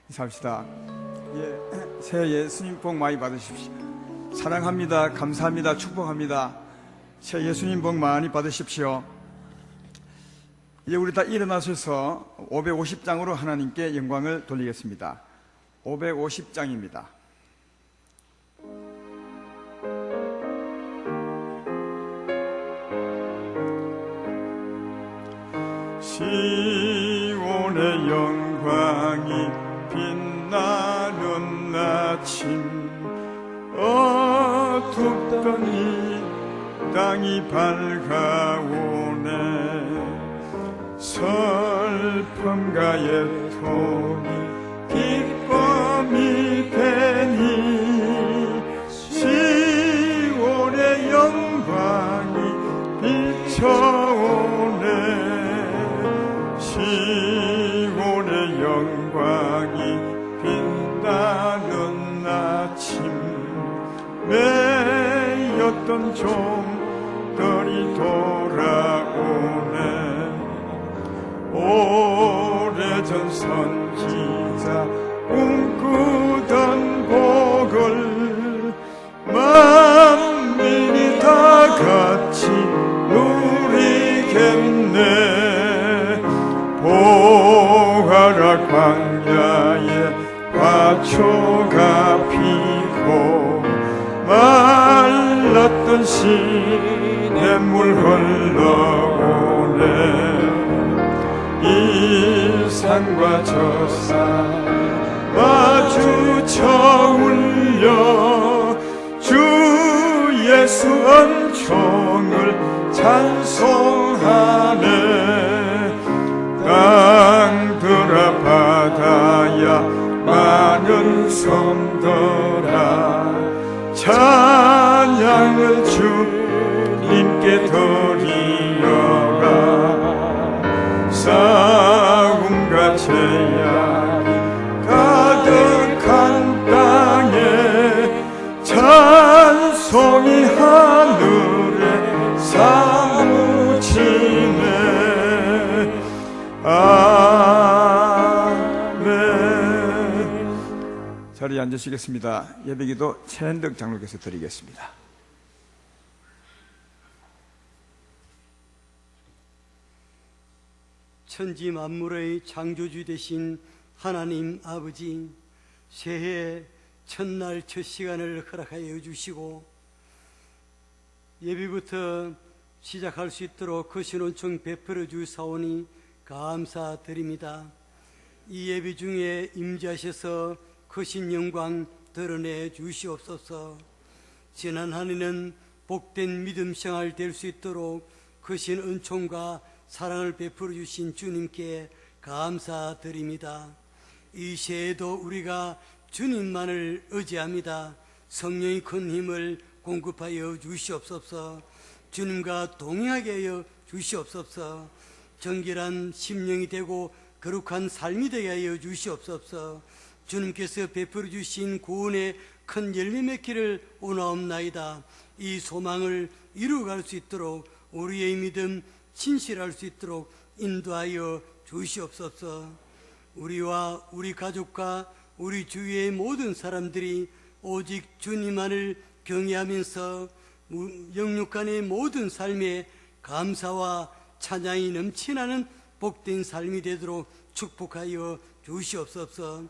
인사합시다. 새해 예수님 복 많이 받으십시오. 사랑합니다. 감사합니다. 축복합니다. 새해 예수님 복 많이 받으십시오. 이제 우리 다 일어나셔서 550장으로 하나님께 영광을 돌리겠습니다. 550장입니다. 시온의 영광이 빛나는 아침, 어둡던 이 땅이 밝아오네. 슬픔과 애통이 기쁨이 되니 시온의 영광이 비춰오네. 시온의 영광이 빛나는 아침, 매였던 종들이 돌아오네. 오래전 선지자 꿈꾸던 복을 만민이 다 같이 누리겠네. 보아라 광야에 화초가 피고 말랐던 시냇물 흘러오네. 이 산과 저 산 마주쳐 울려 주 예수 은총을 찬송하네. 땅들아 바다야 많은 섬들아 찬양을 주님께 드리어라. 싸움과 제약이 가득한 땅에 찬송이 하늘에 사무치네. 아멘. 자리에 앉으시겠습니다. 예배기도 최현덕 장로께서 드리겠습니다. 천지 만물의 창조주 되신 하나님 아버지, 새해 첫날 첫 시간을 허락하여 주시고 예배부터 시작할 수 있도록 크신 은총 베풀어 주사오니 감사드립니다. 이 예배 중에 임재하셔서 크신 영광 드러내 주시옵소서. 지난 한 해는 복된 믿음 생활 될 수 있도록 크신 은총과 사랑을 베풀어 주신 주님께 감사드립니다. 이 새해에도 우리가 주님만을 의지합니다. 성령의 큰 힘을 공급하여 주시옵소서. 주님과 동행하게 하여 주시옵소서. 정결한 심령이 되고 거룩한 삶이 되게 하여 주시옵소서. 주님께서 베풀어 주신 구원의 큰 열매 맺기를 원하옵나이다. 이 소망을 이루어갈 수 있도록 우리의 믿음 진실할 수 있도록 인도하여 주시옵소서. 우리와 우리 가족과 우리 주위의 모든 사람들이 오직 주님만을 경외하면서 영육간의 모든 삶에 감사와 찬양이 넘치나는 복된 삶이 되도록 축복하여 주시옵소서.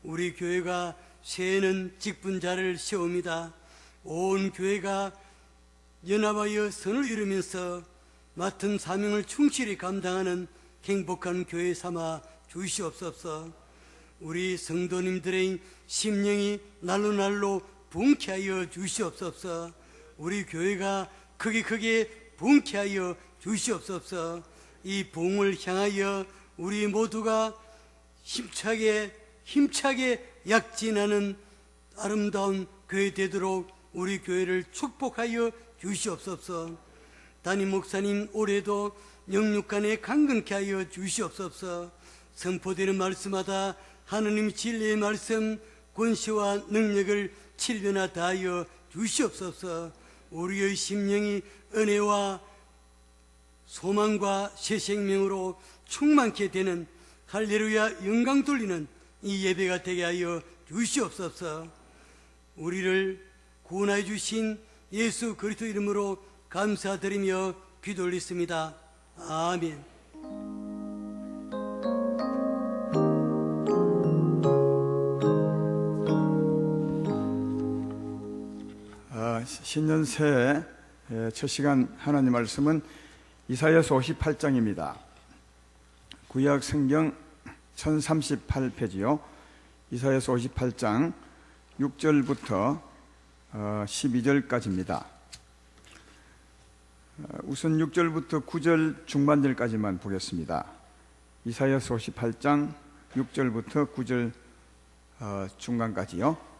우리 교회가 새해는 직분자를 세웁니다. 온 교회가 연합하여 선을 이루면서 맡은 사명을 충실히 감당하는 행복한 교회 삼아 주시옵소서. 우리 성도님들의 심령이 날로 부흥케 주시옵소서. 우리 교회가 크게 부흥케 주시옵소서. 이 부흥을 향하여 우리 모두가 힘차게 약진하는 아름다운 교회 되도록 우리 교회를 축복하여 주시옵소서. 담임 목사님 올해도 영육간에 강건케 하여 주시옵소서. 선포되는 말씀마다 하느님 진리의 말씀 권세와 능력을 칠변화 다하여 주시옵소서. 우리의 심령이 은혜와 소망과 새 생명으로 충만케 되는 할렐루야 영광 돌리는 이 예배가 되게 하여 주시옵소서. 우리를 구원하여 주신 예수 그리스도 이름으로 감사드리며 기도 올렸습니다. 아멘. 신년 새해 첫 시간 하나님 말씀은 이사야서 58장입니다. 구약 성경 1038페이지요. 이사야서 58장 6절부터 12절까지입니다. 우선 6절부터 9절 중반절까지만 보겠습니다. 이사야서 58장 6절부터 9절 중간까지요.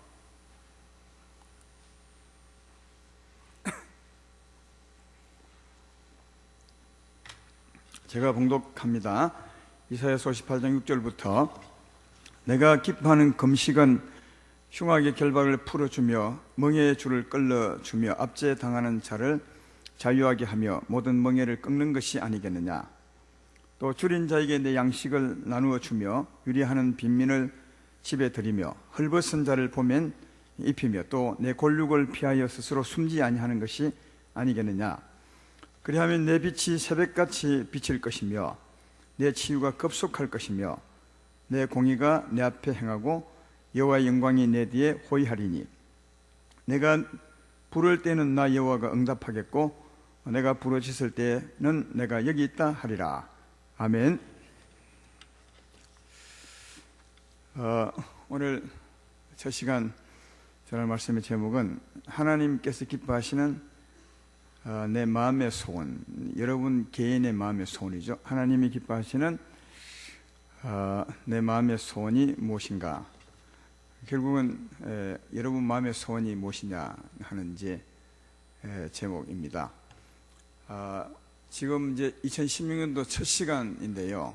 제가 봉독합니다. 이사야서 58장 6절부터 내가 기뻐하는 금식은 흉악의 결박을 풀어주며 멍에의 줄을 끌어주며 압제당하는 자를 자유하게 하며 모든 멍에를 꺾는 것이 아니겠느냐. 또 줄인 자에게 내 양식을 나누어 주며 유리하는 빈민을 집에 들이며 헐벗은 자를 보면 입히며 또 내 골육을 피하여 스스로 숨지 아니하는 것이 아니겠느냐. 그리하면 내 빛이 새벽같이 비칠 것이며 내 치유가 급속할 것이며 내 공의가 내 앞에 행하고 여호와의 영광이 내 뒤에 호위하리니 내가 부를 때는 나 여호와가 응답하겠고 내가 부르짖을 때는 내가 여기 있다 하리라. 아멘. 오늘 첫 시간 전할 말씀의 제목은 하나님께서 기뻐하시는 내 마음의 소원, 여러분 개인의 마음의 소원이죠. 하나님이 기뻐하시는 내 마음의 소원이 무엇인가? 결국은 여러분 마음의 소원이 무엇이냐 하는 이제 제목입니다. 지금 이제 2016년도 첫 시간인데요.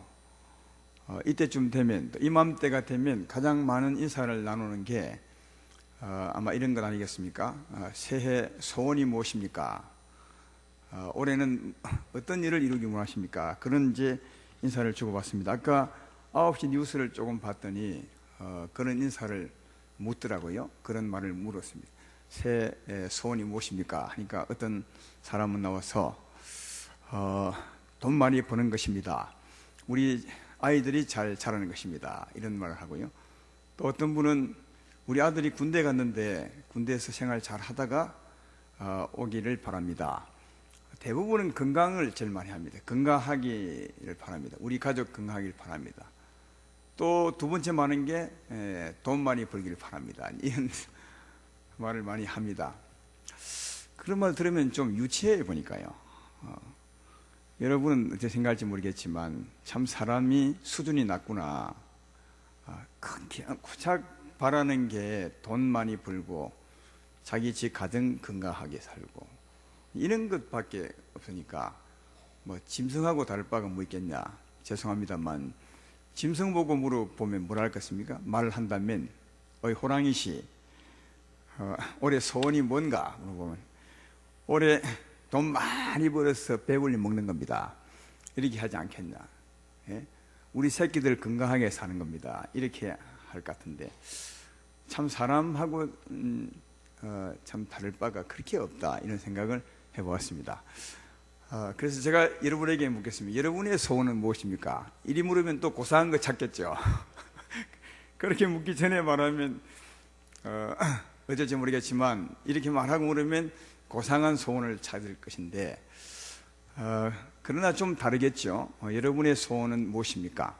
이때쯤 되면 또 이맘때가 되면 가장 많은 인사를 나누는 게 아마 이런 것 아니겠습니까? 새해 소원이 무엇입니까? 올해는 어떤 일을 이루기 원하십니까? 그런 이제 인사를 주고받습니다. 아까 9시 뉴스를 조금 봤더니 그런 인사를 묻더라고요. 그런 말을 물었습니다. 새해 소원이 무엇입니까? 하니까 어떤 사람은 나와서 돈 많이 버는 것입니다. 우리 아이들이 잘 자라는 것입니다. 이런 말을 하고요. 또 어떤 분은 우리 아들이 군대 갔는데 군대에서 생활 잘 하다가 오기를 바랍니다. 대부분은 건강을 제일 많이 합니다. 건강하기를 바랍니다. 우리 가족 건강하기를 바랍니다. 또 두 번째 많은 게 돈 많이 벌기를 바랍니다. 이런 말을 많이 합니다. 그런 말 들으면 좀 유치해 보니까요. 여러분은 어떻게 생각할지 모르겠지만 참 사람이 수준이 낮구나. 그냥 고작 바라는 게 돈 많이 벌고 자기 집 가정 건강하게 살고 이런 것밖에 없으니까 뭐 짐승하고 다를 바가 뭐 있겠냐. 죄송합니다만 짐승 보고 물어보면 뭐라 할겠습니까? 말을 한다면 어이 호랑이씨 올해 소원이 뭔가 물어보면 올해 돈 많이 벌어서 배불리 먹는 겁니다. 이렇게 하지 않겠냐. 예? 우리 새끼들 건강하게 사는 겁니다. 이렇게 할 것 같은데 참 사람하고 참 다를 바가 그렇게 없다 이런 생각을 해보았습니다. 그래서 제가 여러분에게 묻겠습니다. 여러분의 소원은 무엇입니까? 이리 물으면 또 고상한 거 찾겠죠. 그렇게 묻기 전에 말하면 어쩔지 모르겠지만 이렇게 말하고 물으면 고상한 소원을 찾을 것인데 그러나 좀 다르겠죠. 여러분의 소원은 무엇입니까?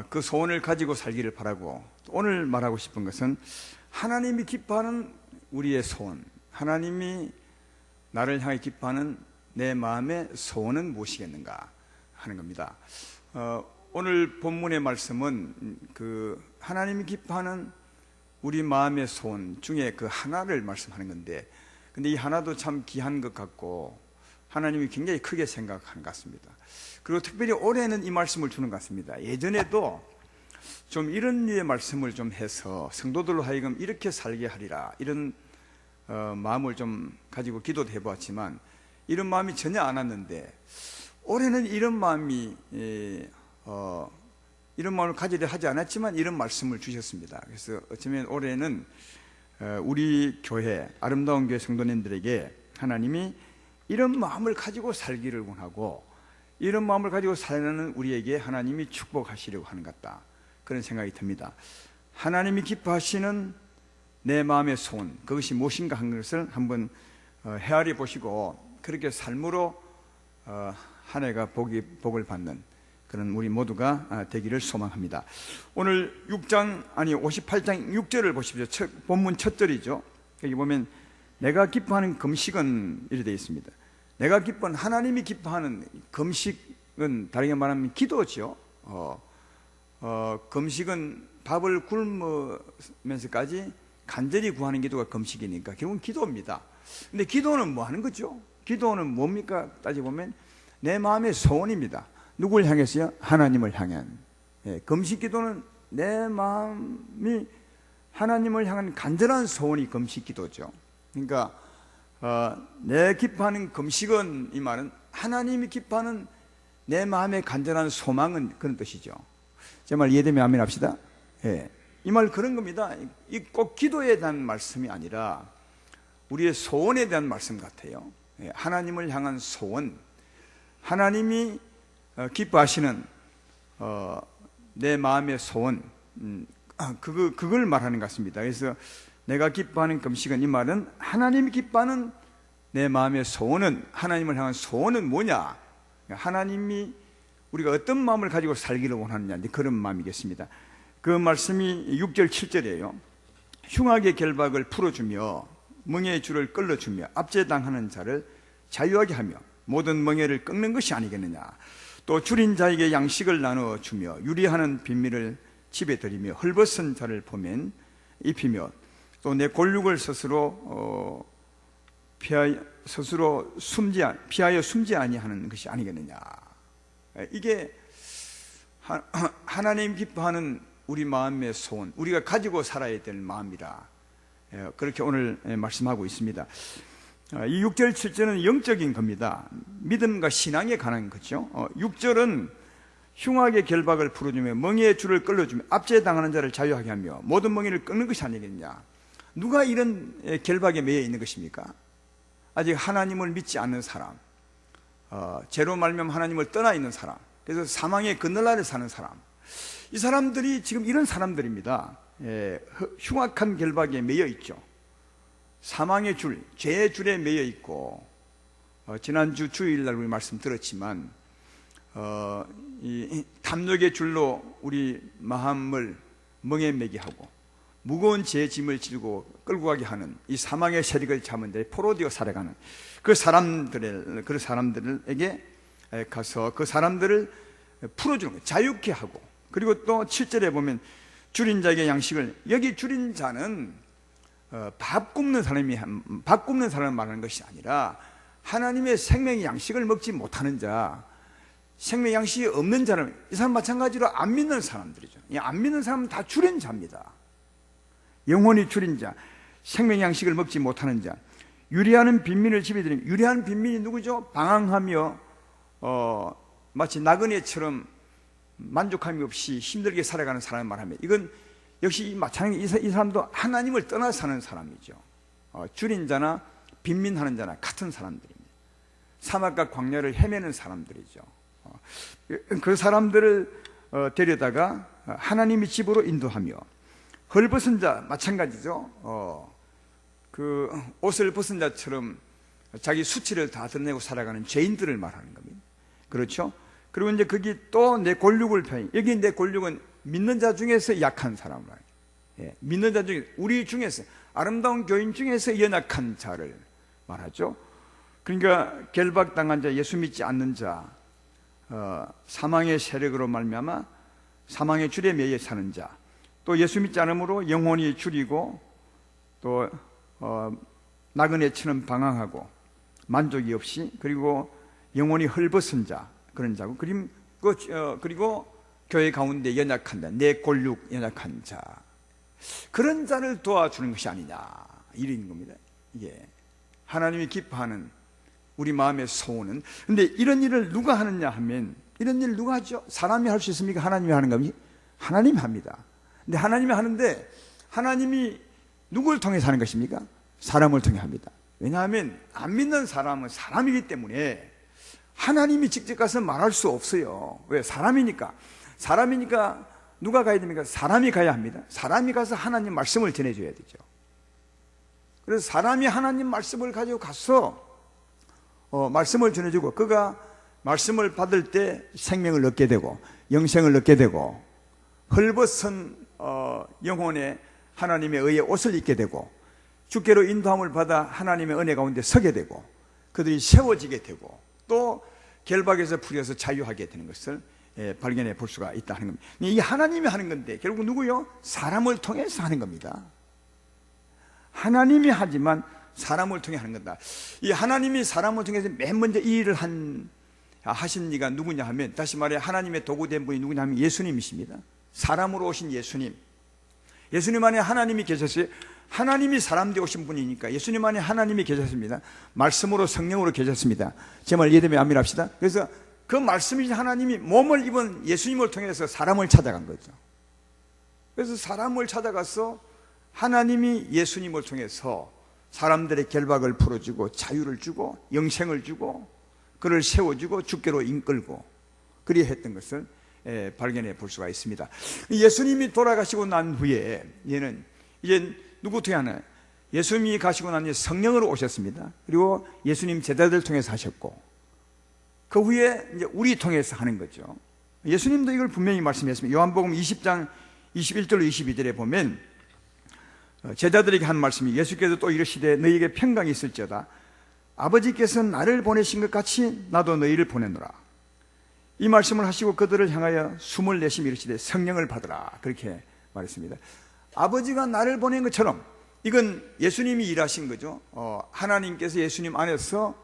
그 소원을 가지고 살기를 바라고 오늘 말하고 싶은 것은 하나님이 기뻐하는 우리의 소원, 하나님이 나를 향해 기뻐하는 내 마음의 소원은 무엇이겠는가 하는 겁니다. 오늘 본문의 말씀은 그 하나님이 기뻐하는 우리 마음의 소원 중에 그 하나를 말씀하는 건데 근데 이 하나도 참 귀한 것 같고 하나님이 굉장히 크게 생각하는 것 같습니다. 그리고 특별히 올해는 이 말씀을 주는 것 같습니다. 예전에도 좀 이런 류의 말씀을 좀 해서 성도들로 하여금 이렇게 살게 하리라 이런 마음을 좀 가지고 기도도 해보았지만 이런 마음이 전혀 안 왔는데 올해는 이런 마음이 이런 마음을 가지려 하지 않았지만 이런 말씀을 주셨습니다. 그래서 어쩌면 올해는 우리 교회, 아름다운 교회 성도님들에게 하나님이 이런 마음을 가지고 살기를 원하고 이런 마음을 가지고 살는 우리에게 하나님이 축복하시려고 하는 것 같다, 그런 생각이 듭니다. 하나님이 기뻐하시는 내 마음의 소원, 그것이 무엇인가 하는 것을 한번 헤아려 보시고 그렇게 삶으로 한 해가 복을 받는 그런 우리 모두가 되기를 소망합니다. 오늘 58장 6절을 보십시오. 본문 첫 절이죠. 여기 보면 내가 기뻐하는 금식은 이렇게 되어 있습니다. 내가 기뻐하는, 하나님이 기뻐하는 금식은 다르게 말하면 기도죠. 금식은 밥을 굶으면서까지 간절히 구하는 기도가 금식이니까 결국은 기도입니다. 근데 기도는 뭐 하는 거죠? 기도는 뭡니까? 따져보면 내 마음의 소원입니다. 누굴 향해서요? 하나님을 향한. 금식 기도는 내 마음이 하나님을 향한 간절한 소원이 금식 기도죠. 그러니까 내 기뻐하는 금식은, 이 말은 하나님이 기뻐하는 내 마음의 간절한 소망은 그런 뜻이죠. 제 말 이해되면 아멘 합시다. 이 말 그런 겁니다. 꼭 기도에 대한 말씀이 아니라 우리의 소원에 대한 말씀 같아요. 하나님을 향한 소원, 하나님이 기뻐하시는 내 마음의 소원, 그걸 말하는 것 같습니다. 그래서 내가 기뻐하는 금식은, 이 말은 하나님이 기뻐하는 내 마음의 소원은, 하나님을 향한 소원은 뭐냐? 하나님이 우리가 어떤 마음을 가지고 살기를 원하느냐, 그런 마음이겠습니다. 그 말씀이 6절 7절이에요 흉악의 결박을 풀어주며 멍에의 줄을 끌어주며 압제당하는 자를 자유하게 하며 모든 멍에를 꺾는 것이 아니겠느냐. 또 줄인 자에게 양식을 나눠주며 유리하는 빈민을 집에 들이며 헐벗은 자를 보면 입히며 또 내 골육을 스스로 피하여 숨지 아니하는 것이 아니겠느냐. 이게 하나님 기뻐하는 우리 마음의 소원, 우리가 가지고 살아야 될 마음이라 그렇게 오늘 말씀하고 있습니다. 이 6절 7절은 영적인 겁니다. 믿음과 신앙에 관한 거죠. 6절은 흉악의 결박을 풀어주며 멍에의 줄을 끌어주며 압제당하는 자를 자유하게 하며 모든 멍에를 끊는 것이 아니겠냐. 누가 이런 결박에 매여 있는 것입니까? 아직 하나님을 믿지 않는 사람, 죄로 말미암아 하나님을 떠나 있는 사람, 그래서 사망의 그늘 아래 사는 사람, 이 사람들이 지금 이런 사람들입니다. 흉악한 결박에 매여 있죠. 사망의 줄, 죄의 줄에 매여 있고, 지난주 주일날 우리 말씀 들었지만 이 탐욕의 줄로 우리 마음을 멍에 매게 하고 무거운 죄의 짐을 지고 끌고 가게 하는 이 사망의 세력을 잡은 데 포로되어 살아가는 그 사람들에게 가서 그 사람들을 풀어주는 거예요. 자유케 하고. 그리고 또 7절에 보면 줄인 자에게 양식을, 여기 줄인 자는 밥 굽는 사람을 말하는 것이 아니라 하나님의 생명의 양식을 먹지 못하는 자, 생명의 양식이 없는 자는, 이 사람 마찬가지로 안 믿는 사람들이죠. 이 안 믿는 사람은 다 줄인 자입니다. 영혼이 줄인 자, 생명의 양식을 먹지 못하는 자, 유리하는 빈민을 집에 들이며, 유리한 빈민이 누구죠? 방황하며 마치 나그네처럼 만족함이 없이 힘들게 살아가는 사람을 말하면, 이건 역시 마찬가지, 이 사람도 하나님을 떠나 사는 사람이죠. 줄인 자나 빈민하는 자나 같은 사람들입니다. 사막과 광야를 헤매는 사람들이죠. 그 사람들을 데려다가 하나님의 집으로 인도하며, 헐벗은 자 마찬가지죠. 그 옷을 벗은 자처럼 자기 수치를 다 드러내고 살아가는 죄인들을 말하는 겁니다. 그렇죠? 그리고 이제 거기 또 내 골육을 펴니, 여기 내 골육은 믿는 자 중에서 약한 사람을 말해요. 믿는 자 중에, 우리 중에서, 아름다운 교인 중에서 연약한 자를 말하죠. 그러니까 결박당한 자, 예수 믿지 않는 자, 사망의 세력으로 말미암아 사망의 줄에 매여 사는 자, 또 예수 믿지 않으므로 영혼이 줄이고 또 나그네처럼 방황하고 만족이 없이, 그리고 영혼이 헐벗은 자, 그런 자고, 그리고 교회 가운데 연약한 자, 내 골육 연약한 자, 그런 자를 도와주는 것이 아니냐, 이런 겁니다. 이게 하나님이 기뻐하는 우리 마음의 소원은. 근데 이런 일을 누가 하느냐 하면, 이런 일 누가 하죠? 사람이 할 수 있습니까? 하나님이 하는 겁니까? 하나님이 합니다. 근데 하나님이 하는데 하나님이 누굴 통해서 하는 것입니까? 사람을 통해 합니다. 왜냐하면 안 믿는 사람은 사람이기 때문에 하나님이 직접 가서 말할 수 없어요. 왜? 사람이니까. 사람이니까 누가 가야 됩니까? 사람이 가야 합니다. 사람이 가서 하나님 말씀을 전해줘야 되죠. 그래서 사람이 하나님 말씀을 가지고 가서 말씀을 전해주고 그가 말씀을 받을 때 생명을 얻게 되고 영생을 얻게 되고 헐벗은 영혼에 하나님의 의의 옷을 입게 되고 주께로 인도함을 받아 하나님의 은혜 가운데 서게 되고 그들이 세워지게 되고 또 결박에서 풀려서 자유하게 되는 것을 발견해 볼 수가 있다 하는 겁니다. 이게 하나님이 하는 건데 결국 누구요? 사람을 통해서 하는 겁니다. 하나님이 하지만 사람을 통해 하는 거다. 이 하나님이 사람을 통해서 맨 먼저 이 일을 하신 이가 누구냐 하면 다시 말해 하나님의 도구된 분이 누구냐 하면 예수님이십니다. 사람으로 오신 예수님. 예수님 안에 하나님이 계셨어요. 하나님이 사람 되어 오신 분이니까 예수님 안에 하나님이 계셨습니다. 말씀으로 성령으로 계셨습니다. 제 말 이해되면 아멘 합시다. 그래서 그 말씀이신 하나님이 몸을 입은 예수님을 통해서 사람을 찾아간 거죠. 그래서 사람을 찾아가서 하나님이 예수님을 통해서 사람들의 결박을 풀어주고 자유를 주고 영생을 주고 그를 세워주고 주께로 이끌고 그리 했던 것을 발견해 볼 수가 있습니다. 예수님이 돌아가시고 난 후에 얘는 이제 누구 통해 하나요? 예수님이 가시고 난 후에 성령으로 오셨습니다. 그리고 예수님 제자들 통해서 하셨고 그 후에 이제 우리 통해서 하는 거죠. 예수님도 이걸 분명히 말씀했습니다. 요한복음 20장 21절로 22절에 보면 제자들에게 한 말씀이 예수께서 또 이르시되 너희에게 평강이 있을지어다 아버지께서 나를 보내신 것 같이 나도 너희를 보내노라. 이 말씀을 하시고 그들을 향하여 숨을 내쉬며 이르시되 성령을 받으라 그렇게 말했습니다. 아버지가 나를 보낸 것처럼 이건 예수님이 일하신 거죠. 하나님께서 예수님 안에서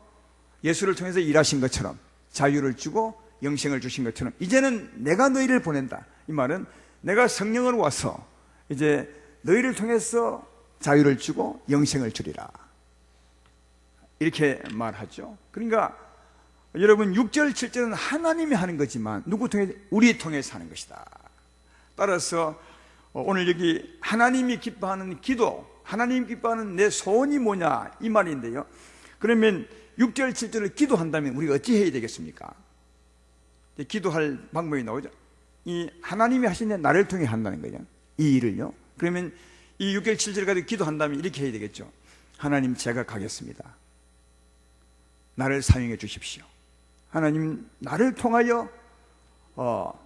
예수를 통해서 일하신 것처럼 자유를 주고 영생을 주신 것처럼 이제는 내가 너희를 보낸다. 이 말은 내가 성령을 와서 이제 너희를 통해서 자유를 주고 영생을 주리라 이렇게 말하죠. 그러니까 여러분 6절 7절은 하나님이 하는 거지만 누구 통해서? 우리 통해서 하는 것이다. 따라서 오늘 여기 하나님이 기뻐하는 기도, 하나님이 기뻐하는 내 소원이 뭐냐 이 말인데요. 그러면 6절 7절을 기도한다면 우리가 어찌 해야 되겠습니까? 기도할 방법이 나오죠. 이 하나님이 하신 일 나를 통해 한다는 거죠. 이 일을요. 그러면 이 6절 7절 가지고 기도한다면 이렇게 해야 되겠죠. 하나님 제가 가겠습니다. 나를 사용해 주십시오. 하나님 나를 통하여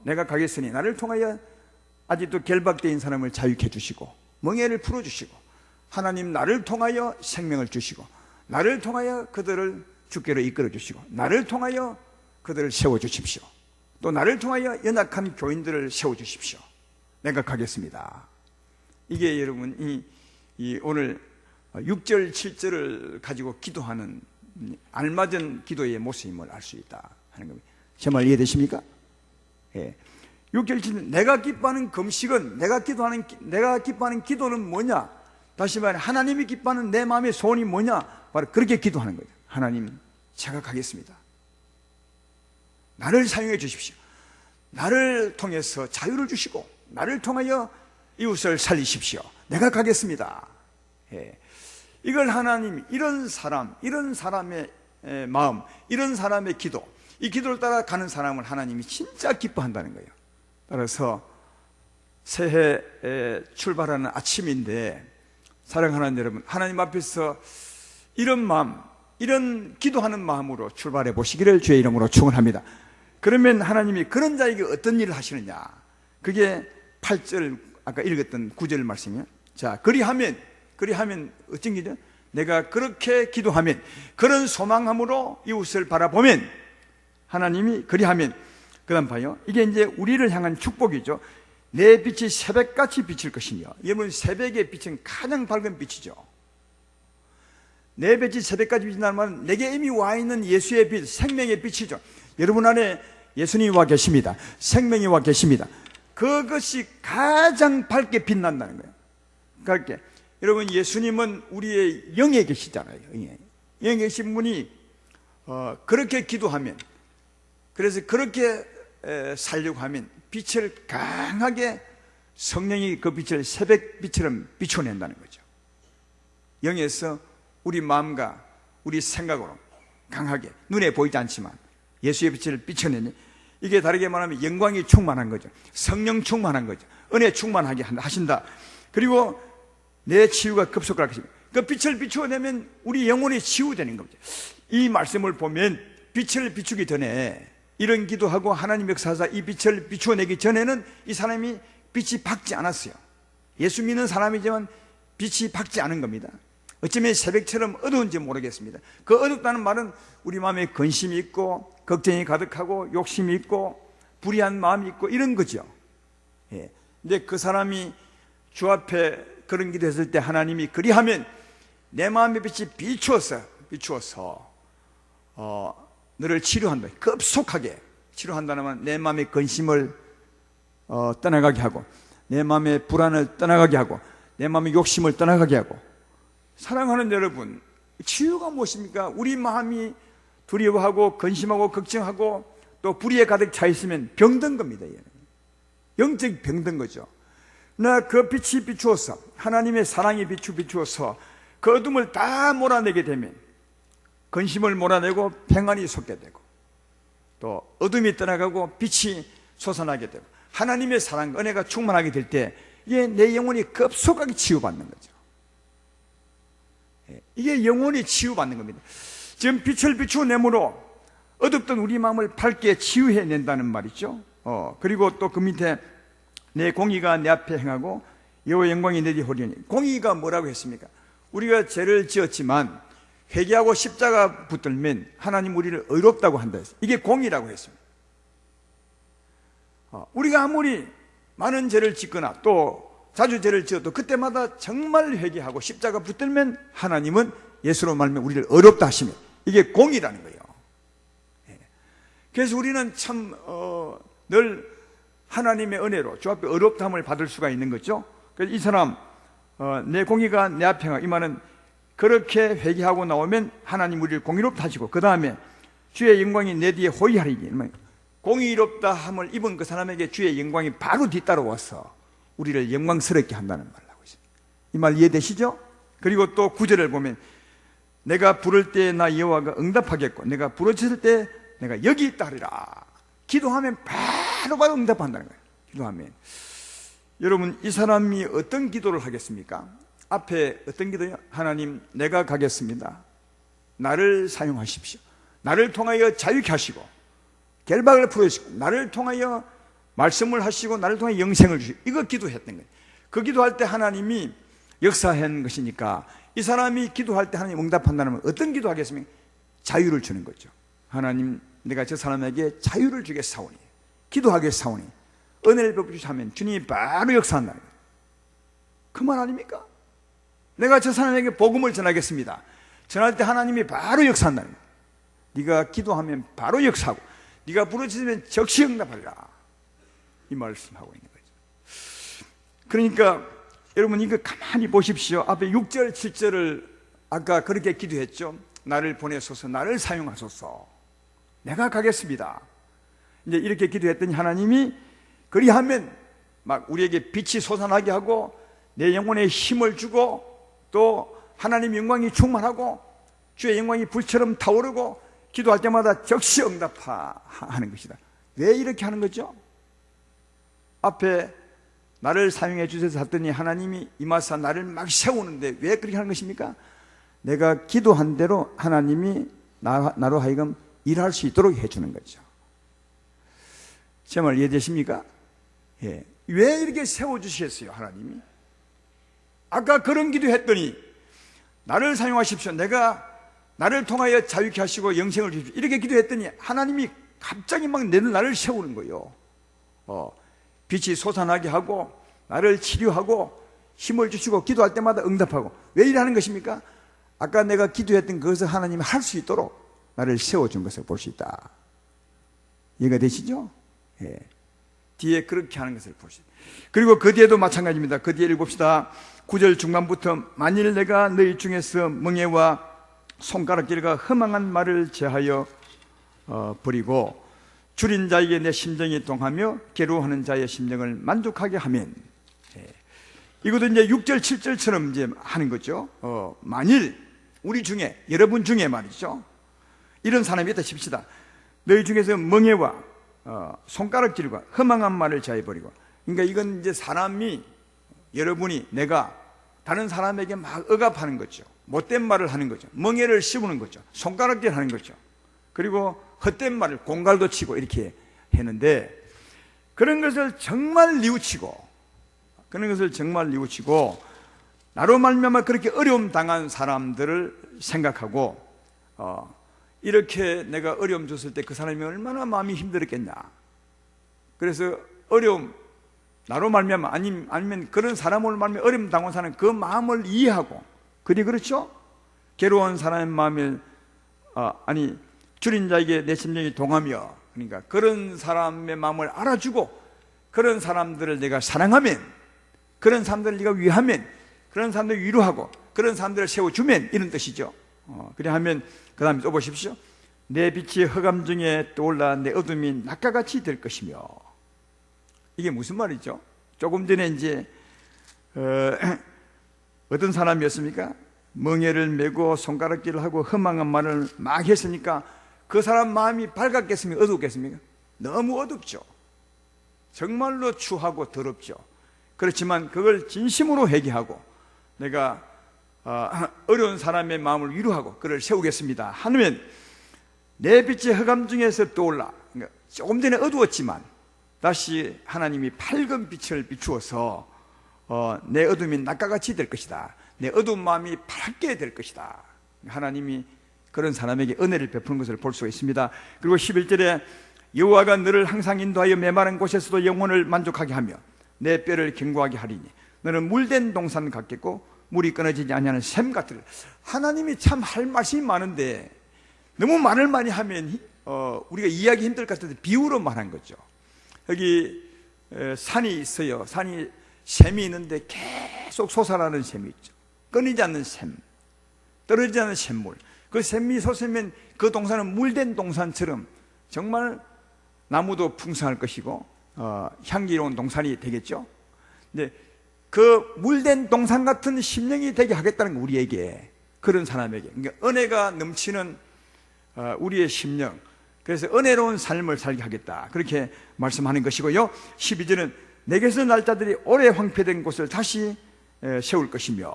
내가 가겠으니 나를 통하여 아직도 결박되어 있는 사람을 자유케 해주시고 멍에를 풀어주시고 하나님 나를 통하여 생명을 주시고 나를 통하여 그들을 주께로 이끌어 주시고 나를 통하여 그들을 세워주십시오. 또 나를 통하여 연약한 교인들을 세워주십시오. 내가 가겠습니다. 이게 여러분 이 오늘 6절 7절을 가지고 기도하는 알맞은 기도의 모습임을 알 수 있다 하는 겁니다. 제 말 이해되십니까? 예. 6절 7절 내가 기뻐하는 금식은 내가 기뻐하는 기도는 뭐냐? 다시 말해 하나님이 기뻐하는 내 마음의 소원이 뭐냐? 바로 그렇게 기도하는 거예요. 하나님 제가 가겠습니다. 나를 사용해 주십시오. 나를 통해서 자유를 주시고 나를 통하여 이웃을 살리십시오. 내가 가겠습니다. 예. 이걸 하나님 이런 사람의 마음, 이런 사람의 기도, 이 기도를 따라 가는 사람을 하나님이 진짜 기뻐한다는 거예요. 따라서 새해 출발하는 아침인데 사랑하는 여러분, 하나님 앞에서 이런 마음, 이런 기도하는 마음으로 출발해 보시기를 주의 이름으로 축원합니다. 그러면 하나님이 그런 자에게 어떤 일을 하시느냐? 그게 8절 아까 읽었던 9절 말씀이에요. 자, 그리하면 어쩐 기죠? 내가 그렇게 기도하면, 그런 소망함으로 이웃을 바라보면, 하나님이 그리하면, 그 다음 봐요. 이게 이제 우리를 향한 축복이죠. 내 빛이 새벽같이 비칠 것이며, 여러분 새벽의 빛은 가장 밝은 빛이죠. 내 빛이 새벽같이 비친다는 말은 내게 이미 와 있는 예수의 빛, 생명의 빛이죠. 여러분 안에 예수님이 와 계십니다. 생명이 와 계십니다. 그것이 가장 밝게 빛난다는 거예요. 밝게. 여러분 예수님은 우리의 영에 계시잖아요. 영에 계신 분이 그렇게 기도하면, 그래서 그렇게 살려고 하면 빛을 강하게 성령이 그 빛을 새벽빛처럼 비춰낸다는 거죠. 영에서 우리 마음과 우리 생각으로 강하게 눈에 보이지 않지만 예수의 빛을 비춰내니 이게 다르게 말하면 영광이 충만한 거죠. 성령 충만한 거죠. 은혜 충만하게 하신다. 그리고 내 치유가 급속할 것입니다. 그 빛을 비추어내면 우리 영혼이 치유되는 겁니다. 이 말씀을 보면 빛을 비추기 전에 이런 기도하고 하나님 역사하사 이 빛을 비추어내기 전에는 이 사람이 빛이 밝지 않았어요. 예수 믿는 사람이지만 빛이 밝지 않은 겁니다. 어쩌면 새벽처럼 어두운지 모르겠습니다. 그 어둡다는 말은 우리 마음에 근심이 있고 걱정이 가득하고 욕심이 있고 불의한 마음이 있고 이런 거죠. 예. 근데 그 사람이 주 앞에 그런 기도했을 때 하나님이 그리하면 내 마음의 빛이 비추어서 너를 치료한다. 급속하게 치료한다는 말, 내 마음의 근심을 떠나가게 하고 내 마음의 불안을 떠나가게 하고 내 마음의 욕심을 떠나가게 하고. 사랑하는 여러분, 치유가 무엇입니까? 우리 마음이 두려워하고 근심하고 걱정하고 또 불의에 가득 차 있으면 병든 겁니다. 얘는. 영적 병든 거죠. 나 그 빛이 비추어서 하나님의 사랑이 비추어서 그 어둠을 다 몰아내게 되면 근심을 몰아내고 평안이 솟게 되고 또 어둠이 떠나가고 빛이 솟아나게 되고 하나님의 사랑, 은혜가 충만하게 될 때 이게 내 영혼이 급속하게 치유받는 거죠. 이게 영혼이 치유받는 겁니다. 지금 빛을 비추어내므로 어둡던 우리 마음을 밝게 치유해낸다는 말이죠. 그리고 또 그 밑에 내 공의가 내 앞에 행하고 여호와의 영광이 내 뒤에 호리니. 공의가 뭐라고 했습니까? 우리가 죄를 지었지만 회개하고 십자가 붙들면 하나님 우리를 의롭다고 한다 했어요. 이게 공의라고 했습니다. 우리가 아무리 많은 죄를 짓거나 또 자주 죄를 지어도 그때마다 정말 회개하고 십자가 붙들면 하나님은 예수로 말하면 우리를 의롭다 하시면 이게 공의라는 거예요. 그래서 우리는 참 늘 하나님의 은혜로 주 앞에 의롭다함을 받을 수가 있는 거죠. 그래서 이 사람 내 공의가 내 앞에 행하고 이 말은 그렇게 회개하고 나오면 하나님 우리를 공의롭다 하시고 그 다음에 주의 영광이 내 뒤에 호위하리니 공의롭다 함을 입은 그 사람에게 주의 영광이 바로 뒤따라와서 우리를 영광스럽게 한다는 말을 하고 있습니다. 이 말 이해되시죠? 그리고 또 9절을 보면 내가 부를 때 나 여호와가 응답하겠고 내가 부르짖을 때 내가 여기 있다 하리라. 기도하면 바로 응답한다는 거예요. 기도하면. 여러분 이 사람이 어떤 기도를 하겠습니까? 앞에 어떤 기도요? 하나님 내가 가겠습니다. 나를 사용하십시오. 나를 통하여 자유케 하시고 결박을 풀어주시고 나를 통하여 말씀을 하시고 나를 통해 영생을 주시고 이거 기도했던 거예요. 그 기도할 때 하나님이 역사한 것이니까 이 사람이 기도할 때 하나님 응답한다는 건 어떤 기도하겠습니까? 자유를 주는 거죠. 하나님 내가 저 사람에게 자유를 주겠사오니 기도하겠사오니 은혜를 베푸시면 주님이 바로 역사한다. 그 말 아닙니까? 내가 저 사람에게 복음을 전하겠습니다. 전할 때 하나님이 바로 역사한다. 네가 기도하면 바로 역사하고 네가 부르짖으면 즉시 응답하리라. 이 말씀하고 있는 거죠. 그러니까 여러분 이거 가만히 보십시오. 앞에 6절 7절을 아까 그렇게 기도했죠. 나를 보내소서 나를 사용하소서 내가 가겠습니다. 이제 이렇게 기도했더니 하나님이 그리하면 막 우리에게 빛이 솟아나게 하고 내 영혼에 힘을 주고 또 하나님 영광이 충만하고 주의 영광이 불처럼 타오르고 기도할 때마다 즉시 응답하는 것이다. 왜 이렇게 하는 거죠? 앞에 나를 사용해 주셔서 했더니 하나님이 임하사 나를 막 세우는데 왜 그렇게 하는 것입니까? 내가 기도한 대로 하나님이 나로 하여금 일할 수 있도록 해주는 거죠. 제 말 이해되십니까? 예. 왜 이렇게 세워주시겠어요 하나님이? 아까 그런 기도했더니 나를 사용하십시오. 내가 나를 통하여 자유케 하시고 영생을 주십시오. 이렇게 기도했더니 하나님이 갑자기 막 나를 세우는 거예요. 빛이 솟아나게 하고 나를 치료하고 힘을 주시고 기도할 때마다 응답하고. 왜 이러는 것입니까? 아까 내가 기도했던 그것을 하나님이 할 수 있도록 나를 세워준 것을 볼 수 있다. 이해가 되시죠? 예. 뒤에 그렇게 하는 것을 볼 수 있다. 그리고 그 뒤에도 마찬가지입니다. 그 뒤에 읽읍시다. 9절 중반부터 만일 내가 너희 중에서 멍에와 손가락질과 허망한 말을 제하여 버리고 줄인 자에게 내 심정이 동하며 괴로워하는 자의 심정을 만족하게 하면, 이것도 이제 6절 7절처럼 이제 하는 거죠. 만일 우리 중에, 여러분 중에 말이죠, 이런 사람이 있다 칩시다. 너희 중에서 멍에와 손가락질과 허망한 말을 자해버리고, 그러니까 이건 이제 사람이, 여러분이, 내가 다른 사람에게 막 억압하는 거죠. 못된 말을 하는 거죠. 멍에를 씹는 거죠. 손가락질 하는 거죠. 그리고 헛된 말을 공갈도 치고 이렇게 했는데, 그런 것을 정말 뉘우치고, 나로 말미암아 그렇게 어려움 당한 사람들을 생각하고, 이렇게 내가 어려움 줬을 때 그 사람이 얼마나 마음이 힘들었겠냐. 그래서 어려움, 나로 말미암아, 아니면 그런 사람을 말미암아 어려움 당한 사람, 그 마음을 이해하고, 그렇죠? 괴로운 사람의 마음을 줄인 자에게 내 심정이 동하며, 그러니까 그런 사람의 마음을 알아주고, 그런 사람들을 내가 사랑하면, 그런 사람들을 네가 위하면, 그런 사람들을 위로하고, 그런 사람들을 세워주면, 이런 뜻이죠. 그래 하면 그 다음에 또 보십시오. 내 빛이 흑암 중에 떠올라 내 어둠이 낙가같이 될 것이며. 이게 무슨 말이죠? 조금 전에 이제 어떤 사람이었습니까? 멍에를 메고 손가락질을 하고 허망한 말을 막 했으니까 그 사람 마음이 밝았겠습니까? 어둡겠습니까? 너무 어둡죠. 정말로 추하고 더럽죠. 그렇지만 그걸 진심으로 회개하고, 내가 어려운 사람의 마음을 위로하고 그를 세우겠습니다 하면, 내 빛이 흑암 중에서 떠올라, 그러니까 조금 전에 어두웠지만 다시 하나님이 밝은 빛을 비추어서 내 어둠이 낙가같이 될 것이다. 내 어두운 마음이 밝게 될 것이다. 하나님이 그런 사람에게 은혜를 베푸는 것을 볼 수가 있습니다. 그리고 11절에 여호와가 너를 항상 인도하여 메마른 곳에서도 영혼을 만족하게 하며 내 뼈를 견고하게 하리니 너는 물된 동산 같겠고 물이 끊어지지 아니하는 샘 같으리라. 하나님이 참 할 말씀이 많은데 너무 말을 많이 하면 우리가 이해하기 힘들 것 같은데 비유로 말한 거죠. 여기 산이 있어요. 산이 샘이 있는데 계속 솟아나는 샘이 있죠. 끊이지 않는 샘, 떨어지지 않는 샘물. 그 샘이 솟으면 그 동산은 물된 동산처럼 정말 나무도 풍성할 것이고 향기로운 동산이 되겠죠. 근데 그 물된 동산 같은 심령이 되게 하겠다는 거, 우리에게, 그런 사람에게. 그러니까 은혜가 넘치는 우리의 심령, 그래서 은혜로운 삶을 살게 하겠다, 그렇게 말씀하는 것이고요. 12절은 내게서 날 자들이 오래 황폐된 곳을 다시 세울 것이며,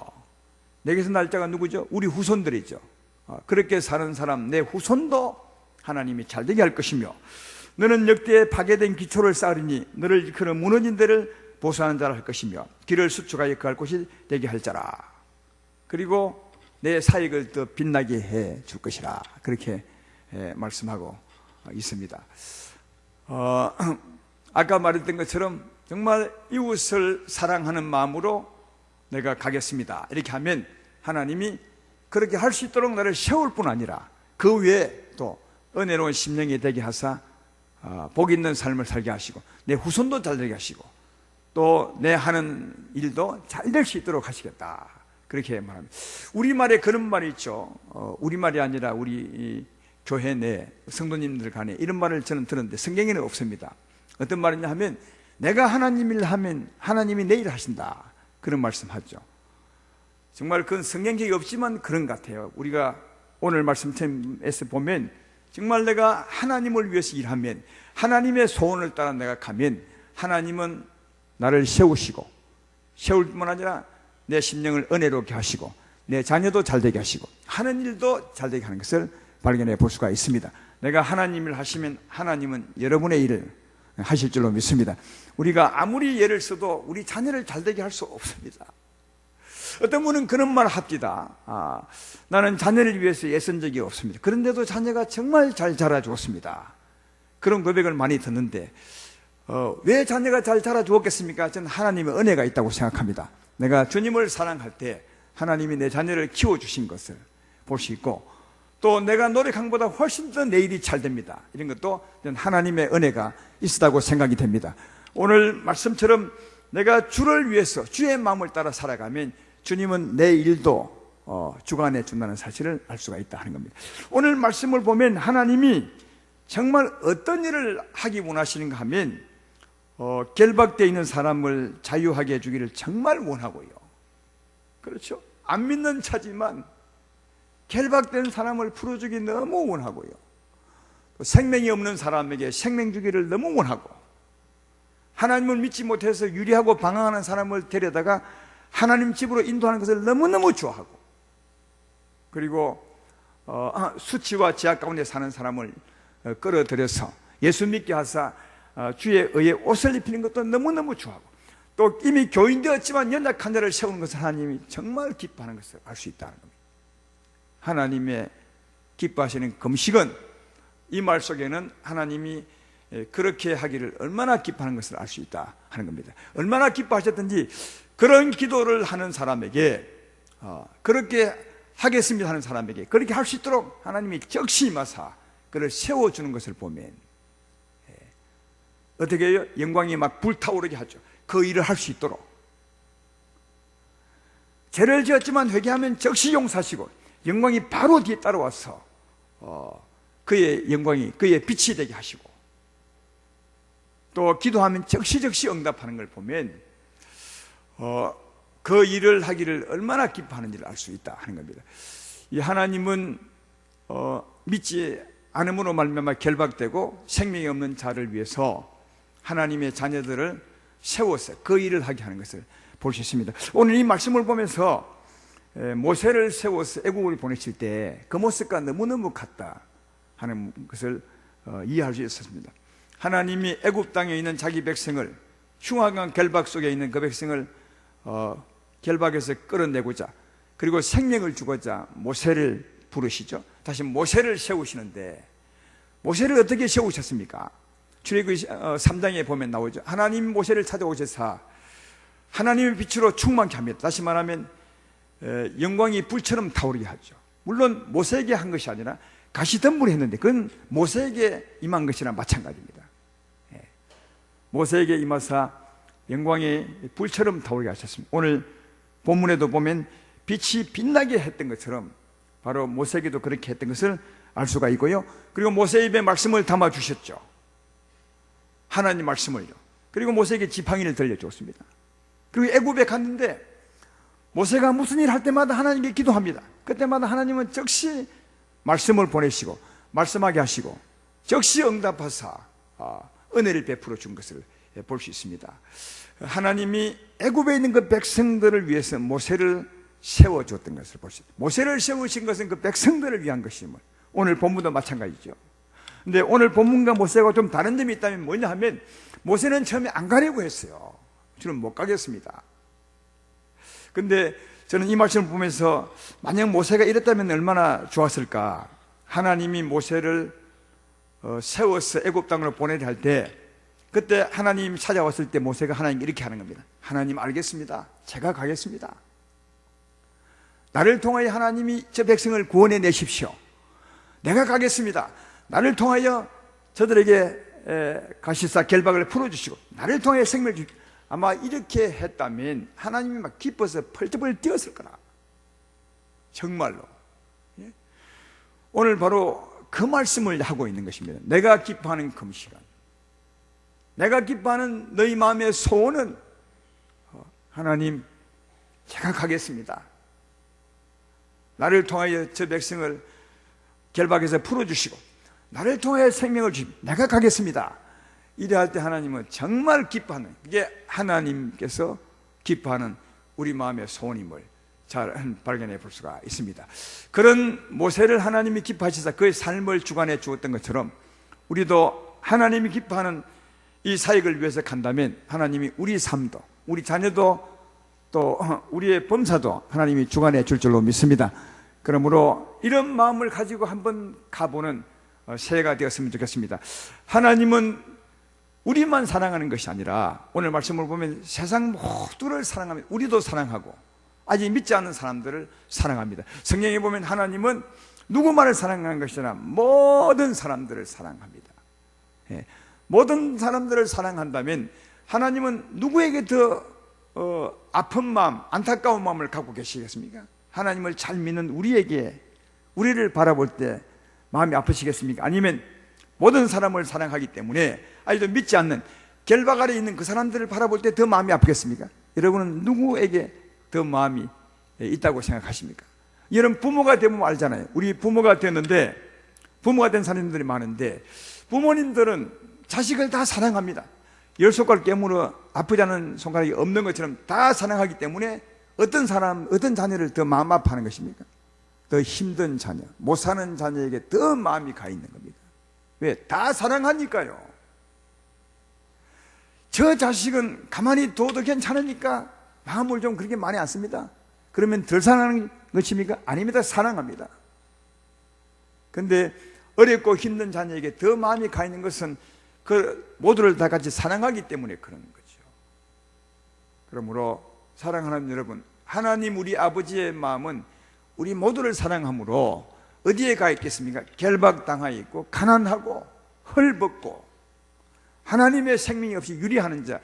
내게서 날 자가 누구죠? 우리 후손들이죠. 그렇게 사는 사람, 내 후손도 하나님이 잘되게 할 것이며, 너는 역대에 파괴된 기초를 쌓으리니 너를 일으키는 무너진 데를 보수하는 자라 할 것이며 길을 수축하여 그할 곳이 되게 할 자라. 그리고 내 사역을 더 빛나게 해 줄 것이라, 그렇게 말씀하고 있습니다. 아까 말했던 것처럼 정말 이웃을 사랑하는 마음으로 내가 가겠습니다, 이렇게 하면 하나님이 그렇게 할 수 있도록 나를 세울 뿐 아니라 그 외에 또 은혜로운 심령이 되게 하사 복 있는 삶을 살게 하시고 내 후손도 잘 되게 하시고 또 내 하는 일도 잘 될 수 있도록 하시겠다, 그렇게 말합니다. 우리말에 그런 말이 있죠. 우리말이 아니라 우리 교회 내 성도님들 간에 이런 말을 저는 들었는데 성경에는 없습니다. 어떤 말이냐 하면, 내가 하나님 일 하면 하나님이 내 일을 하신다, 그런 말씀하죠. 정말 그건 성경책이 없지만 그런 것 같아요. 우리가 오늘 말씀에서 보면 정말 내가 하나님을 위해서 일하면, 하나님의 소원을 따라 내가 가면 하나님은 나를 세우시고, 세울 뿐만 아니라 내 심령을 은혜롭게 하시고 내 자녀도 잘되게 하시고 하는 일도 잘되게 하는 것을 발견해 볼 수가 있습니다. 내가 하나님 일 하시면 하나님은 여러분의 일을 하실 줄로 믿습니다. 우리가 아무리 예를 써도 우리 자녀를 잘되게 할 수 없습니다. 어떤 분은 그런 말을 합니다. 나는 자녀를 위해서 애쓴 적이 없습니다. 그런데도 자녀가 정말 잘 자라주었습니다. 그런 고백을 많이 듣는데 왜 자녀가 잘 자라주었겠습니까? 저는 하나님의 은혜가 있다고 생각합니다. 내가 주님을 사랑할 때 하나님이 내 자녀를 키워주신 것을 볼 수 있고, 또 내가 노력한 것보다 훨씬 더 내 일이 잘 됩니다. 이런 것도 하나님의 은혜가 있다고 생각이 됩니다. 오늘 말씀처럼 내가 주를 위해서 주의 마음을 따라 살아가면 주님은 내 일도 주관해 준다는 사실을 알 수가 있다 하는 겁니다. 오늘 말씀을 보면 하나님이 정말 어떤 일을 하기 원하시는가 하면 결박되어 있는 사람을 자유하게 해주기를 정말 원하고요. 그렇죠? 안 믿는 차지만 결박된 사람을 풀어주기 너무 원하고요. 또 생명이 없는 사람에게 생명 주기를 너무 원하고, 하나님을 믿지 못해서 유리하고 방황하는 사람을 데려다가 하나님 집으로 인도하는 것을 너무너무 좋아하고, 그리고 수치와 제약 가운데 사는 사람을 끌어들여서 예수 믿게 하사 주의 의에 옷을 입히는 것도 너무너무 좋아하고, 또 이미 교인되었지만 연약한 자를 세우는 것을 하나님이 정말 기뻐하는 것을 알 수 있다는 겁니다. 하나님의 기뻐하시는 금식은, 이 말 속에는 하나님이 그렇게 하기를 얼마나 기뻐하는 것을 알 수 있다 하는 겁니다. 얼마나 기뻐하셨든지 그런 기도를 하는 사람에게, 그렇게 하겠습니다 하는 사람에게 그렇게 할 수 있도록 하나님이 적시 임하사 그를 세워주는 것을 보면 어떻게 해요? 영광이 막 불타오르게 하죠. 그 일을 할 수 있도록. 죄를 지었지만 회개하면 적시 용서하시고 영광이 바로 뒤에 따라와서 그의 영광이, 그의 빛이 되게 하시고, 또 기도하면 적시적시 응답하는 걸 보면 그 일을 하기를 얼마나 기뻐하는지를 알 수 있다 하는 겁니다. 이 하나님은 믿지 않음으로 말미암아 결박되고 생명이 없는 자를 위해서 하나님의 자녀들을 세워서 그 일을 하게 하는 것을 볼 수 있습니다. 오늘 이 말씀을 보면서 모세를 세워서 애국을 보내실 때 그 모습과 너무너무 같다 하는 것을 이해할 수 있었습니다. 하나님이 애국 땅에 있는 자기 백성을, 흉악한 결박 속에 있는 그 백성을 결박에서 끌어내고자, 그리고 생명을 주고자 모세를 부르시죠. 다시 모세를 세우시는데, 모세를 어떻게 세우셨습니까? 출애굽기 3장에 보면 나오죠. 하나님 모세를 찾아오셔서 하나님의 빛으로 충만케 합니다. 다시 말하면 영광이 불처럼 타오르게 하죠. 물론 모세에게 한 것이 아니라 가시덤불을 했는데 그건 모세에게 임한 것이나 마찬가지입니다. 모세에게 임하사 영광이 불처럼 타오르게 하셨습니다. 오늘 본문에도 보면 빛이 빛나게 했던 것처럼 바로 모세에게도 그렇게 했던 것을 알 수가 있고요. 그리고 모세 입에 말씀을 담아 주셨죠. 하나님 말씀을요. 그리고 모세에게 지팡이를 들려주었습니다. 그리고 애굽에 갔는데 모세가 무슨 일 할 때마다 하나님께 기도합니다. 그때마다 하나님은 즉시 말씀을 보내시고 말씀하게 하시고 즉시 응답하사 은혜를 베풀어 준 것을 볼 수 있습니다. 하나님이 애굽에 있는 그 백성들을 위해서 모세를 세워줬던 것을 볼 수 있습니다. 모세를 세우신 것은 그 백성들을 위한 것임을, 오늘 본문도 마찬가지죠. 근데 오늘 본문과 모세가 좀 다른 점이 있다면 뭐냐 하면, 모세는 처음에 안 가려고 했어요. 저는 못 가겠습니다. 근데 저는 이 말씀을 보면서 만약 모세가 이랬다면 얼마나 좋았을까. 하나님이 모세를 세워서 애굽 땅으로 보내려 할 때, 그때 하나님 찾아왔을 때 모세가 하나님께 이렇게 하는 겁니다. 하나님 알겠습니다. 제가 가겠습니다. 나를 통하여 하나님이 저 백성을 구원해 내십시오. 내가 가겠습니다. 나를 통하여 저들에게 가시사 결박을 풀어주시고 나를 통하여 생명을 주시고, 아마 이렇게 했다면 하나님이 막 기뻐서 펄쩍펄쩍 뛰었을 거라. 정말로. 오늘 바로 그 말씀을 하고 있는 것입니다. 내가 기뻐하는 금시간, 내가 기뻐하는 너희 마음의 소원은 하나님 제가 가겠습니다. 나를 통하여 저 백성을 결박해서 풀어주시고 나를 통하여 생명을 주시고 내가 가겠습니다. 이래할 때 하나님은 정말 기뻐하는, 이게 하나님께서 기뻐하는 우리 마음의 소원임을 잘 발견해 볼 수가 있습니다. 그런 모세를 하나님이 기뻐하시사 그의 삶을 주관해 주었던 것처럼 우리도 하나님이 기뻐하는 이 사역을 위해서 간다면 하나님이 우리 삶도, 우리 자녀도, 또 우리의 범사도 하나님이 주관해 줄 줄로 믿습니다. 그러므로 이런 마음을 가지고 한번 가보는 새해가 되었으면 좋겠습니다. 하나님은 우리만 사랑하는 것이 아니라 오늘 말씀을 보면 세상 모두를 사랑하며 우리도 사랑하고 아직 믿지 않는 사람들을 사랑합니다. 성경에 보면 하나님은 누구만을 사랑하는 것이 아니라 모든 사람들을 사랑합니다. 모든 사람들을 사랑한다면 하나님은 누구에게 더 아픈 마음, 안타까운 마음을 갖고 계시겠습니까? 하나님을 잘 믿는 우리에게, 우리를 바라볼 때 마음이 아프시겠습니까? 아니면 모든 사람을 사랑하기 때문에 아직도 믿지 않는 결박 아래 있는 그 사람들을 바라볼 때 더 마음이 아프겠습니까? 여러분은 누구에게 더 마음이 있다고 생각하십니까? 여러분 부모가 되면 알잖아요. 우리 부모가 됐는데, 부모가 된 사람들이 많은데 부모님들은 자식을 다 사랑합니다. 열 손가락 깨물어 아프지 않은 손가락이 없는 것처럼 다 사랑하기 때문에 어떤 자녀를 더 마음 아파하는 것입니까? 더 힘든 자녀, 못 사는 자녀에게 더 마음이 가 있는 겁니다. 왜? 다 사랑하니까요. 저 자식은 가만히 둬도 괜찮으니까 마음을 좀 그렇게 많이 안 씁니다. 그러면 덜 사랑하는 것입니까? 아닙니다. 사랑합니다. 근데 어렵고 힘든 자녀에게 더 마음이 가 있는 것은 그 모두를 다 같이 사랑하기 때문에 그런 거죠. 그러므로 사랑하는 여러분, 하나님 우리 아버지의 마음은 우리 모두를 사랑함으로 어디에 가 있겠습니까? 결박당하 있고 가난하고 헐벗고 하나님의 생명이 없이 유리하는 자,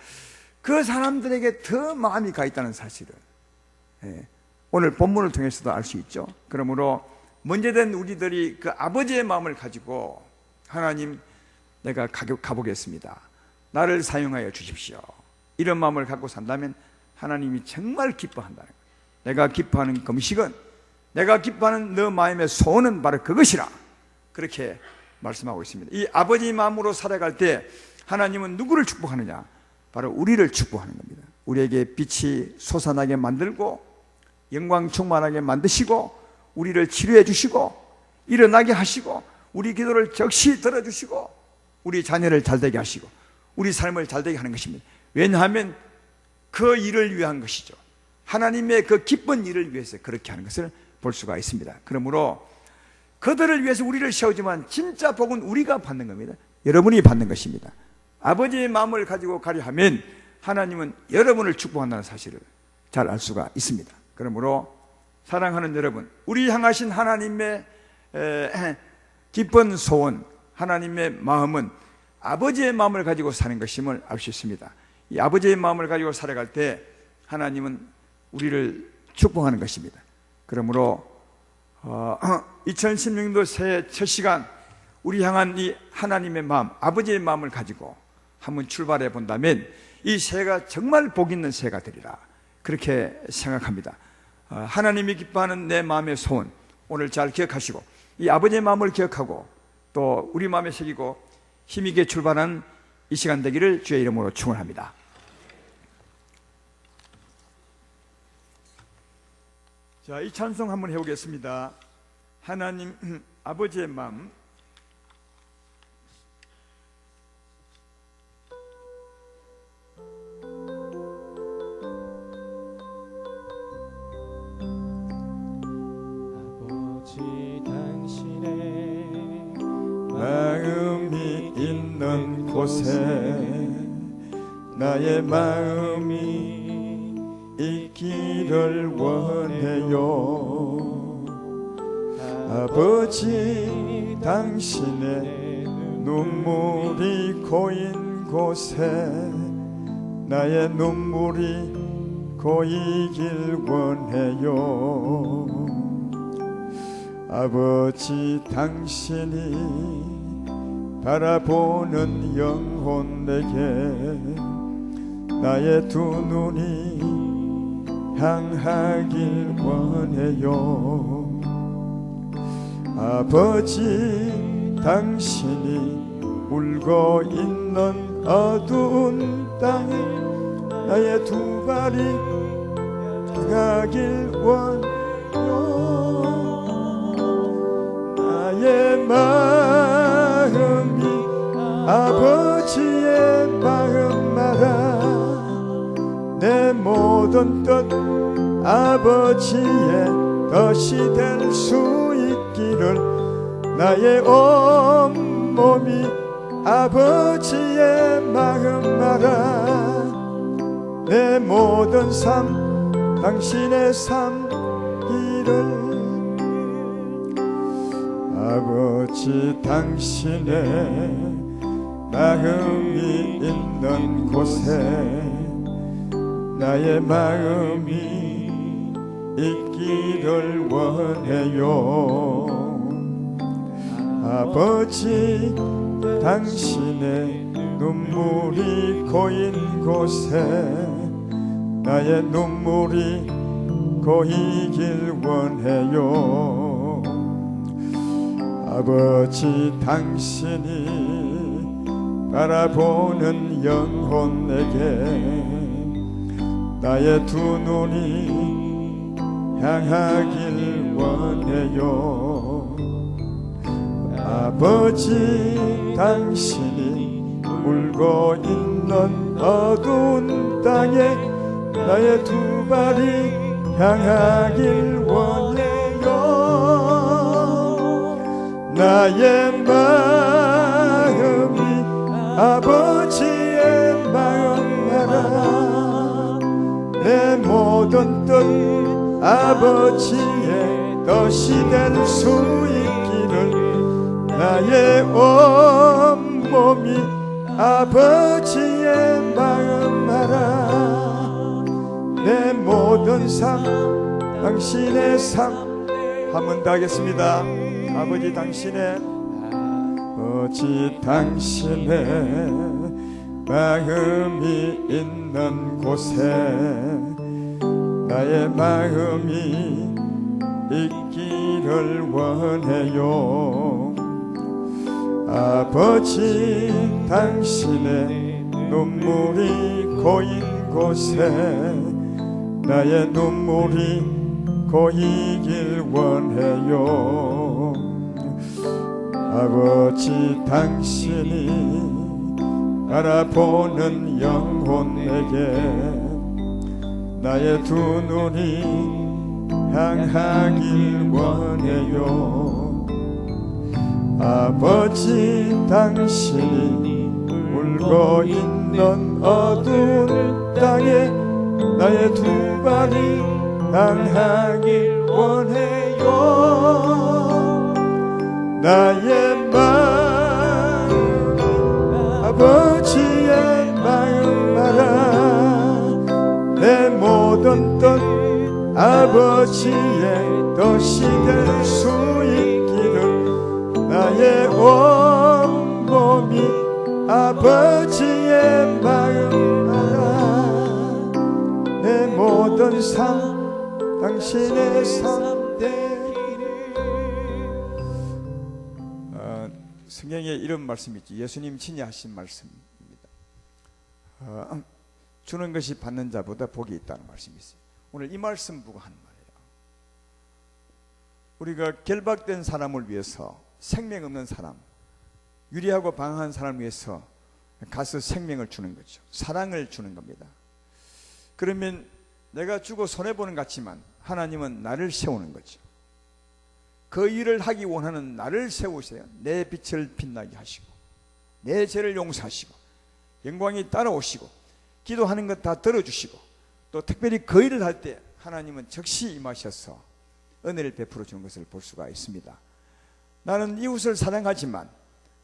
그 사람들에게 더 마음이 가 있다는 사실을 오늘 본문을 통해서도 알 수 있죠. 그러므로 문제된 우리들이 그 아버지의 마음을 가지고 하나님, 내가 가보겠습니다. 나를 사용하여 주십시오. 이런 마음을 갖고 산다면 하나님이 정말 기뻐한다는 거예요. 내가 기뻐하는 금식은, 내가 기뻐하는 너 마음의 소원은 바로 그것이라, 그렇게 말씀하고 있습니다. 이 아버지 마음으로 살아갈 때 하나님은 누구를 축복하느냐? 바로 우리를 축복하는 겁니다. 우리에게 빛이 솟아나게 만들고 영광 충만하게 만드시고 우리를 치료해 주시고 일어나게 하시고 우리 기도를 적시 들어주시고 우리 자녀를 잘되게 하시고 우리 삶을 잘되게 하는 것입니다. 왜냐하면 그 일을 위한 것이죠. 하나님의 그 기쁜 일을 위해서 그렇게 하는 것을 볼 수가 있습니다. 그러므로 그들을 위해서 우리를 세우지만 진짜 복은 우리가 받는 겁니다. 여러분이 받는 것입니다. 아버지의 마음을 가지고 가려 하면 하나님은 여러분을 축복한다는 사실을 잘 알 수가 있습니다. 그러므로 사랑하는 여러분, 우리 향하신 하나님의 기쁜 소원, 하나님의 마음은 아버지의 마음을 가지고 사는 것임을 알 수 있습니다. 이 아버지의 마음을 가지고 살아갈 때 하나님은 우리를 축복하는 것입니다. 그러므로 2016년도 새해 첫 시간 우리 향한 이 하나님의 마음, 아버지의 마음을 가지고 한번 출발해 본다면 이 새해가 정말 복 있는 새해가 되리라, 그렇게 생각합니다. 하나님이 기뻐하는 내 마음의 소원, 오늘 잘 기억하시고 이 아버지의 마음을 기억하고 또 우리 마음에 새기고 힘있게 출발한 이 시간 되기를 주의 이름으로 축원합니다. 자, 이 찬송 한번 해보겠습니다. 하나님 아버지의 마음. 마음이 있는 곳에 나의 마음이 있기를 원해요. 아버지, 당신의 눈물이 고인 곳에 나의 눈물이 고이길 원해요. 아버지, 당신이 바라보는 영혼 내게 나의 두 눈이 향하길 원해요. 아버지, 당신이 울고 있는 어두운 땅에 나의 두 발이 가길 원해요. 나의 마음이 아버지의 마음마다 내 모든 뜻 아버지의 뜻이 될 수 있기를 나의 온 몸이 아버지의 마음마다 내 모든 삶 당신의 삶기를. 아버지, 당신의 마음이 있는 곳에 나의 마음이 있기를 원해요. 아버지, 당신의 눈물이 고인 곳에 나의 눈물이 고이길 원해요. 아버지 당신이 바라보는 영혼에게 나의 두 눈이 향하길 원해요. 아버지 당신이 울고 있는 어두운 땅에 나의 두 발이 향하길 원해요. 나의 마음이 아버지의 마음 알아. 내 모든 뜻 아버지의 뜻이 될 수 있기를 나의 온몸이 아버지의 마음 알아. 내 모든 삶 당신의 삶 한 번 더 하겠습니다. 아버지 당신의 당신의 마음이 있는 곳에 나의 마음이 있기를 원해요. 아버지 당신의 눈물이 고인 곳에 나의 눈물이 고이길 원해요. 아버지 당신이 바라보는 영혼에게 나의 두 눈이 향하길 원해요. 아버지 당신이 울고 있는 어두운 땅에 나의 두 발이 향하길 원해요. 나의 마음 아버지의 마음 알아. 내 모든 뜻 아버지의 뜻이 될 수 있기를 나의 온몸이 아버지의 마음 알아. 내 모든 삶 당신의 삶 성경에 이런 말씀이 있죠. 예수님 친히 하신 말씀입니다. 주는 것이 받는 자보다 복이 있다는 말씀이 있어요. 오늘 이 말씀 보고 하는 말이에요. 우리가 결박된 사람을 위해서, 생명 없는 사람, 유리하고 방황한 사람을 위해서 가서 생명을 주는 거죠. 사랑을 주는 겁니다. 그러면 내가 주고 손해보는 것 같지만 하나님은 나를 세우는 거죠. 그 일을 하기 원하는 나를 세우세요. 내 빛을 빛나게 하시고 내 죄를 용서하시고 영광이 따라오시고 기도하는 것 다 들어주시고 또 특별히 그 일을 할 때 하나님은 즉시 임하셔서 은혜를 베풀어 주는 것을 볼 수가 있습니다. 나는 이웃을 사랑하지만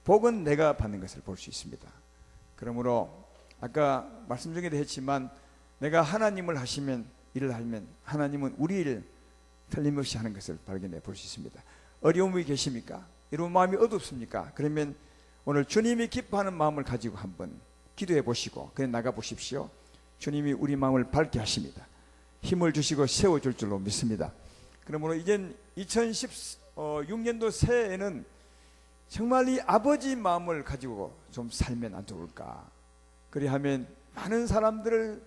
복은 내가 받는 것을 볼 수 있습니다. 그러므로 아까 말씀 중에도 했지만 내가 하나님을 하시면 일을 하면 하나님은 우리 일 틀림없이 하는 것을 발견해 볼 수 있습니다. 어려움이 계십니까? 이런 마음이 어둡습니까? 그러면 오늘 주님이 기뻐하는 마음을 가지고 한번 기도해 보시고 그냥 나가 보십시오. 주님이 우리 마음을 밝게 하십니다. 힘을 주시고 세워줄 줄로 믿습니다. 그러므로 이젠 2016년도 새해에는 정말 이 아버지 마음을 가지고 좀 살면 안 좋을까? 그리하면 많은 사람들을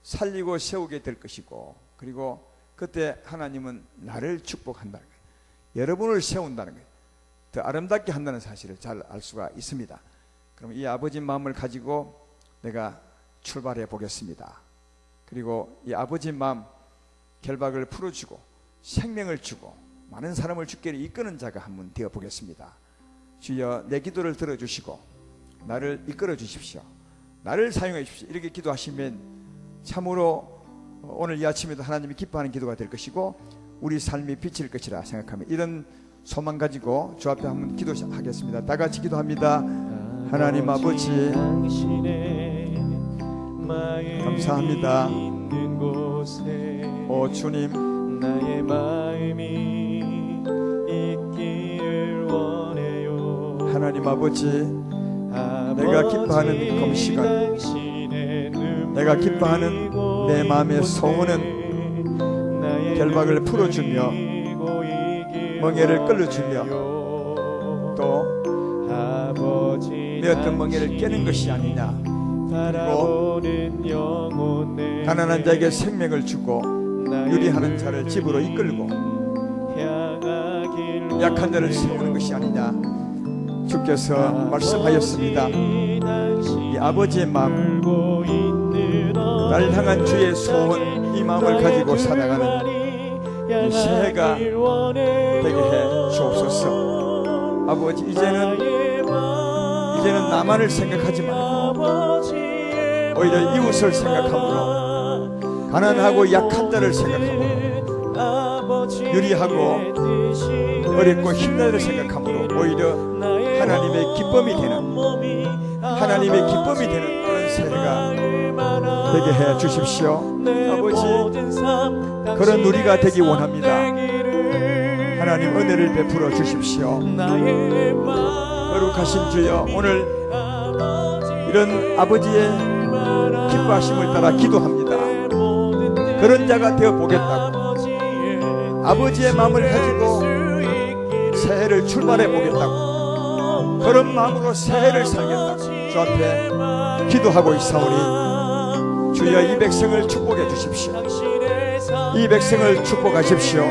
살리고 세우게 될 것이고 그리고 그때 하나님은 나를 축복한다는 거예요. 여러분을 세운다는 거예요. 더 아름답게 한다는 사실을 잘 알 수가 있습니다. 그럼 이 아버지 마음을 가지고 내가 출발해 보겠습니다. 그리고 이 아버지 마음 결박을 풀어주고 생명을 주고 많은 사람을 주께로 이끄는 자가 한번 되어 보겠습니다. 주여 내 기도를 들어주시고 나를 이끌어 주십시오. 나를 사용해 주십시오. 이렇게 기도하시면 참으로 오늘 이 아침에도 하나님이 기뻐하는 기도가 될 것이고 우리 삶이 빛일 것이라 생각하며 이런 소망 가지고 주 앞에 한번 기도하겠습니다. 다 같이 기도합니다. 하나님 아버지 감사합니다. 오 주님 나의 마음이 있기를 원해요. 하나님 아버지 내가 기뻐하는 금식은, 내가 기뻐하는 내 마음의 소원은 결박을 풀어주며 멍에를 끌어주며 또 내 어떤 멍에를 깨는 것이 아니냐. 그리고 가난한 자에게 생명을 주고 유리하는 자를 집으로 이끌고 약한 자를 세우는 것이 아니냐. 주께서 말씀하였습니다. 이 아버지의 마음, 나를 향한 주의 소원, 이 마음을 가지고 살아가는 이 새해가 되게 해 주옵소서. 아버지, 이제는 나만을 생각하지 말고 오히려 이웃을 생각함으로, 가난하고 약한 자를 생각함으로, 유리하고 어렵고 힘든 자를 생각함으로 오히려 하나님의 기쁨이 되는 그런 새해가 되게 해 주십시오. 아버지, 그런 우리가 되기 원합니다. 하나님 은혜를 베풀어 주십시오. 거룩하신 주여, 오늘 이런 아버지의 기뻐하심을 따라 기도합니다. 그런 자가 되어 보겠다고, 아버지의 마음을 가지고 새해를 출발해 보겠다고, 그런 마음으로 새해를 살겠다고 주 앞에 기도하고 있사오니 주여, 이 백성을 축복해 주십시오. 이 백성을 축복하십시오.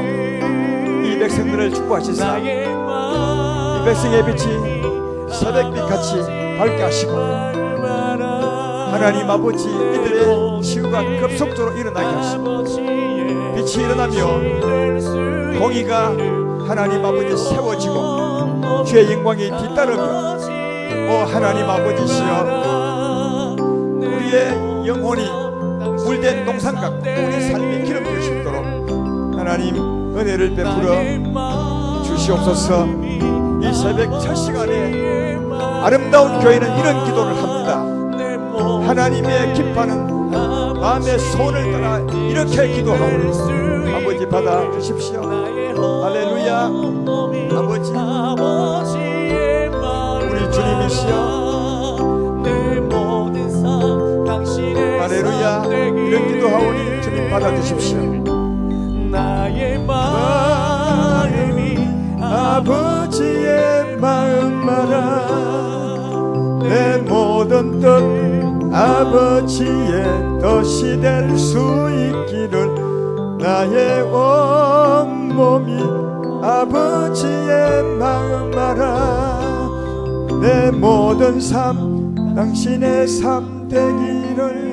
이 백성들을 축복하시사 이 백성의 빛이 새벽빛같이 밝게 하시고, 하나님 아버지, 이들의 치유가 급속도로 일어나게 하시고, 빛이 일어나며 공의가 하나님 아버지 세워지고 주의 영광이 뒤따르며, 하나님 아버지시여, 우리의 영혼이 물된 동산 같고 우리 삶이 기름질 수 있도록 하나님 은혜를 베풀어 주시옵소서. 이 새벽 첫 시간에 아름다운 교회는 이런 기도를 합니다. 하나님의 기뻐하는 마음의 소원을 따라 이렇게 기도하오니 아버지 받아 주십시오. 할렐루야. 아버지, 우리 주님이시여, 할렐루야. 이런 기도하오니 주님 받아 주십시오. 나의 마음이 아버지의 마음 알아, 내 모든 뜻 아버지의 뜻이 될 수 있기를, 나의 온몸이 아버지의 마음 알아, 내 모든 삶 당신의 삶 되기를.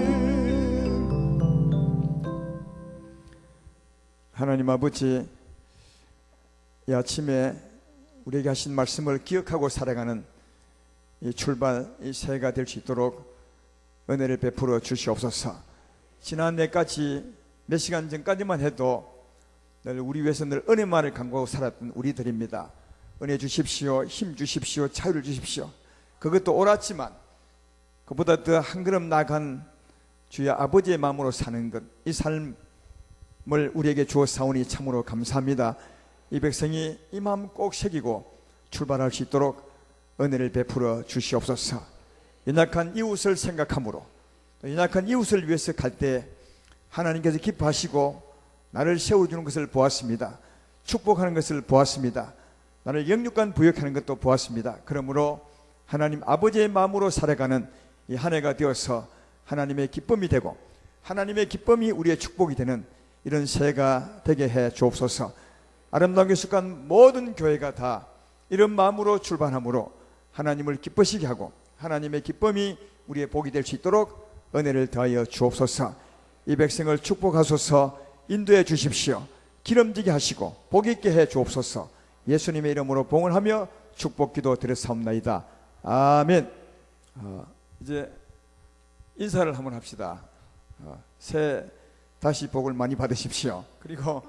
하나님 아버지, 이 아침에 우리에게 하신 말씀을 기억하고 살아가는 이 출발, 이 새해가 될 수 있도록 은혜를 베풀어 주시옵소서. 지난해까지 몇 시간 전까지만 해도 늘 우리 위해서 늘 은혜만을 간구하고 살았던 우리들입니다. 은혜 주십시오. 힘 주십시오. 자유를 주십시오. 그것도 옳았지만 그보다 더 한 걸음 나아간 주의 아버지의 마음으로 사는 것, 이 삶을 우리에게 주었사오니 참으로 감사합니다. 이 백성이 이 마음 꼭 새기고 출발할 수 있도록 은혜를 베풀어 주시옵소서. 연약한 이웃을 생각함으로, 연약한 이웃을 위해서 갈 때 하나님께서 기뻐하시고 나를 세워주는 것을 보았습니다. 축복하는 것을 보았습니다. 나를 영육간 부역하는 것도 보았습니다. 그러므로 하나님 아버지의 마음으로 살아가는 이 한 해가 되어서 하나님의 기쁨이 되고 하나님의 기쁨이 우리의 축복이 되는 이런 새해가 되게 해 주옵소서. 아름다운 교숙관 모든 교회가 다 이런 마음으로 출발함으로 하나님을 기쁘시게 하고 하나님의 기쁨이 우리의 복이 될 수 있도록 은혜를 더하여 주옵소서. 이 백성을 축복하소서. 인도해 주십시오. 기름지게 하시고 복 있게 해 주옵소서. 예수님의 이름으로 봉헌하며 축복기도 드렸사옵나이다. 아멘. 이제 인사를 한번 합시다. 새해 다시 복을 많이 받으십시오. 그리고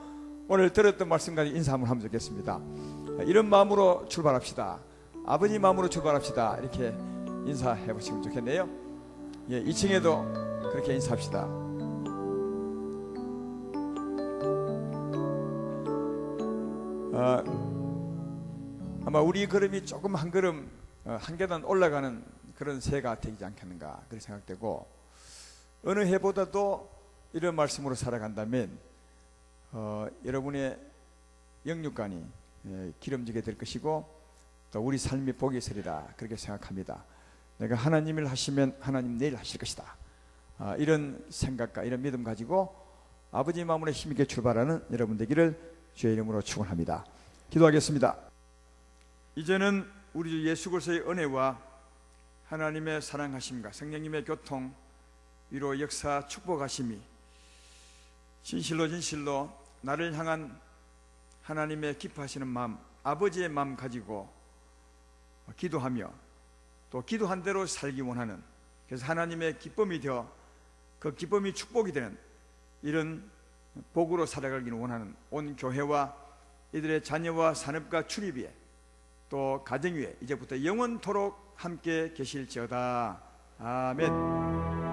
오늘 들었던 말씀까지 인사 한번 하면 좋겠습니다. 이런 마음으로 출발합시다. 아버지 마음으로 출발합시다. 이렇게 인사해 보시면 좋겠네요. 2층에도 그렇게 인사합시다. 아마 우리 걸음이 조금 한 걸음 한 계단 올라가는 그런 새가 되지 않겠는가 그렇게 생각되고, 어느 해보다도 이런 말씀으로 살아간다면 여러분의 영육간이 기름지게 될 것이고 또 우리 삶이 복이 있으리라 그렇게 생각합니다. 내가 하나님 일 하시면 하나님 내일 하실 것이다, 이런 생각과 이런 믿음 가지고 아버지 마음으로 힘있게 출발하는 여러분 되기를 주의 이름으로 축원합니다. 기도하겠습니다. 이제는 우리 주 예수 그리스도의 은혜와 하나님의 사랑하심과 성령님의 교통, 위로 역사 축복하심이 진실로 진실로 나를 향한 하나님의 기뻐하시는 마음, 아버지의 마음 가지고 기도하며 또 기도한 대로 살기 원하는, 그래서 하나님의 기쁨이 되어 그 기쁨이 축복이 되는 이런 복으로 살아가기를 원하는 온 교회와 이들의 자녀와 산업과 출입 위에 또 가정 위에 이제부터 영원토록 함께 계실지어다. 아멘.